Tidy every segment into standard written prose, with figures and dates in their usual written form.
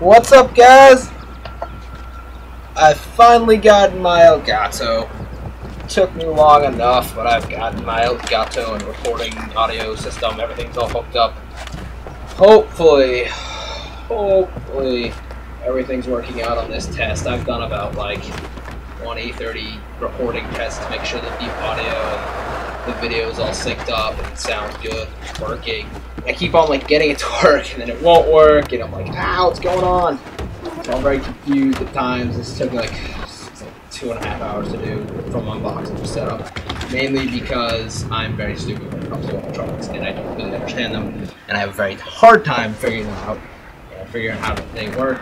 What's up, guys? I've finally gotten my Elgato. Took me long enough, but I've gotten my Elgato and recording audio system. Everything's all hooked up. Hopefully, everything's working out on this test. I've done about like 20, 30 recording tests to make sure that the audio and the video is all synced up and it sounds good, it's working. I keep on like getting it to work and then it won't work and I'm like, ah, what's going on? So I'm very confused at times. This took me like 2.5 hours to do from unboxing to setup, mainly because I'm very stupid when it comes to electronics and I don't really understand them and I have a very hard time figuring them out and figuring out how they work.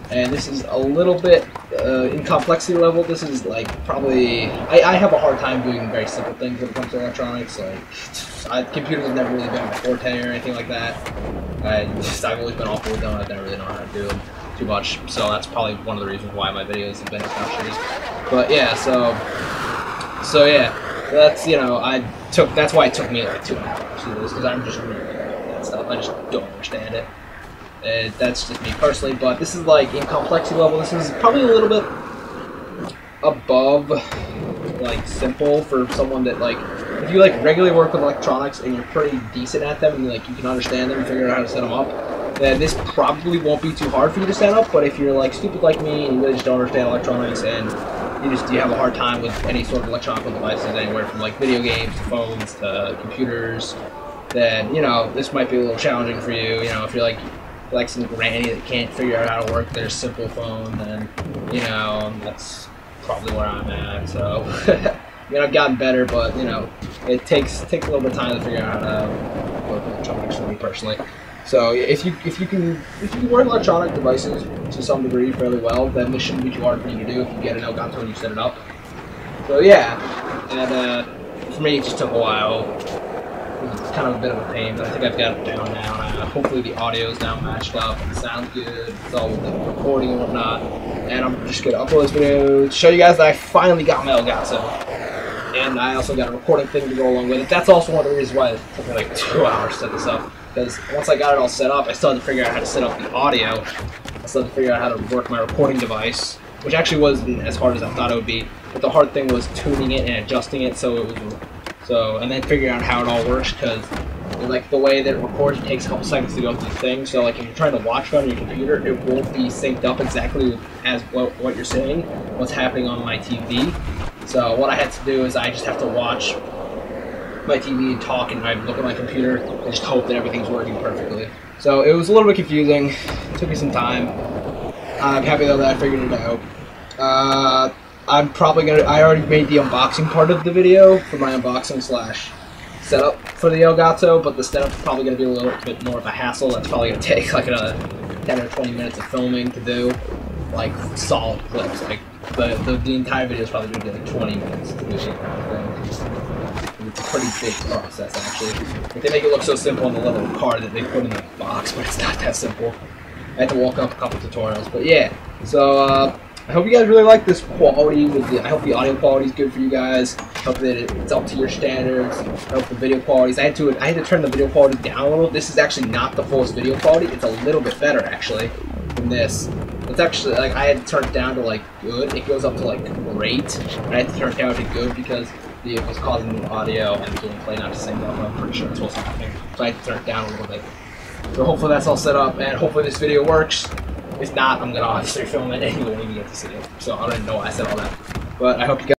And this is a little bit in complexity level. This is like probably I have a hard time doing very simple things when it comes to electronics. Like computers have never really been my forte or anything like that. I've always been awful with them. I've never really known how to do them too much. So that's probably one of the reasons why my videos have been kind of shitty. But yeah, so yeah, that's that's why it took me like 2.5 hours to do this, because I'm just really bad at that stuff. I just don't understand it. That's just me personally, but this is like in complexity level. This is probably a little bit above like simple for someone that like if you like regularly work with electronics and you're pretty decent at them and you can understand them and figure out how to set them up, then this probably won't be too hard for you to set up. But if you're like stupid like me and you really just don't understand electronics and you have a hard time with any sort of electronic devices, anywhere from like video games to phones to computers, then this might be a little challenging for you. If you're like some granny that can't figure out how to work their simple phone, then that's probably where I'm at. So I've gotten better, but it takes a little bit of time to figure out how to work electronics for me personally. So if you can work electronic devices to some degree fairly well, then this shouldn't be too hard for you to do if you get an Elgato and you set it up. So yeah, and for me it just took a while. It's kind of a bit of a pain, but I think I've got it down now. Hopefully the audio is now matched up and sounds good. It's all with the recording and whatnot. And I'm just going to upload this video to show you guys that I finally got my Elgato. And I also got a recording thing to go along with it. That's also one of the reasons why it took me like 2 hours to set this up. Because once I got it all set up, I still had to figure out how to set up the audio. I still had to figure out how to work my recording device, which actually wasn't as hard as I thought it would be. But the hard thing was tuning it and adjusting it and then figuring out how it all works, because like the way that it records, it takes a couple seconds to go through the thing. So like if you're trying to watch it on your computer, it won't be synced up exactly as what you're saying, what's happening on my TV. So what I had to do is I just have to watch my TV and talk, and I look at my computer and just hope that everything's working perfectly. So it was a little bit confusing. It took me some time. I'm happy though that I figured it out. I already made the unboxing part of the video for my unboxing / setup for the Elgato, but the setup's probably going to be a little bit more of a hassle. That's probably going to take like another 10 or 20 minutes of filming to do, like solid clips. Like the entire video is probably going to be like 20 minutes to do the entire thing. It's a pretty big process actually. Like, they make it look so simple on the little card that they put in the box, but it's not that simple. I had to walk up a couple tutorials, but yeah. So I hope you guys really like this quality. I hope the audio quality is good for you guys. I hope that it's up to your standards. I hope the video quality. I had to turn the video quality down a little. This is actually not the fullest video quality. It's a little bit better actually than this. It's actually like I had to turn it down to like good. It goes up to like great. And I had to turn it down to good because it was causing the audio and the gameplay not to sync up. I'm pretty sure it's what's happening. So I had to turn it down a little bit. So hopefully that's all set up, and hopefully this video works. If not, I'm going to obviously film it and you won't even get to see it. So I don't even know why I said all that. But I hope you guys